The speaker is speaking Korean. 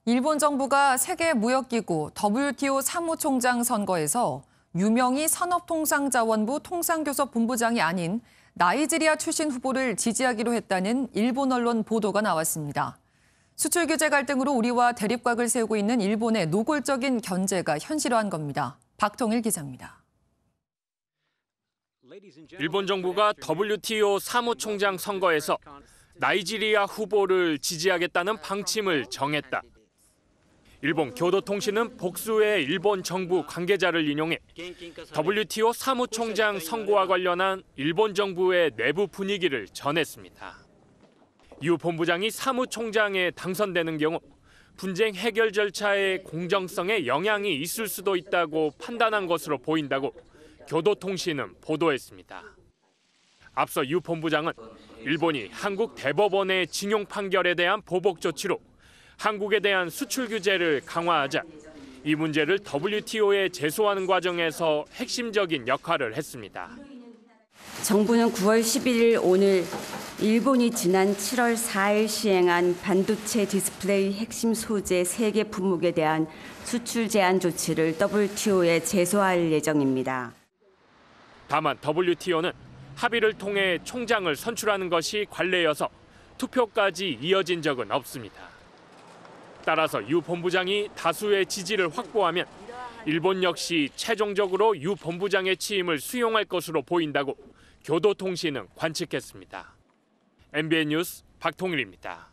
일본 정부가 세계무역기구 WTO 사무총장 선거에서 유명희 산업통상자원부 통상교섭본부장이 아닌 나이지리아 출신 후보를 지지하기로 했다는 일본 언론 보도가 나왔습니다. 수출 규제 갈등으로 우리와 대립각을 세우고 있는 일본의 노골적인 견제가 현실화한 겁니다. 박통일 기자입니다. 일본 정부가 WTO 사무총장 선거에서 나이지리아 후보를 지지하겠다는 방침을 정했다. 일본 교도통신은 복수의 일본 정부 관계자를 인용해 WTO 사무총장 선거와 관련한 일본 정부의 내부 분위기를 전했습니다. 유 본부장이 사무총장에 당선되는 경우 분쟁 해결 절차의 공정성에 영향이 있을 수도 있다고 판단한 것으로 보인다고 교도통신은 보도했습니다. 앞서 유 본부장은 일본이 한국 대법원의 징용 판결에 대한 보복 조치로 한국에 대한 수출 규제를 강화하자 이 문제를 WTO에 제소하는 과정에서 핵심적인 역할을 했습니다. 정부는 9월 11일 오늘 일본이 지난 7월 4일 시행한 반도체 디스플레이 핵심 소재 3개 품목에 대한 수출 제한 조치를 WTO에 제소할 예정입니다. 다만 WTO는 합의를 통해 총장을 선출하는 것이 관례여서 투표까지 이어진 적은 없습니다. 따라서 유 본부장이 다수의 지지를 확보하면 일본 역시 최종적으로 유 본부장의 취임을 수용할 것으로 보인다고 교도통신은 관측했습니다. MBN 뉴스 박통일입니다.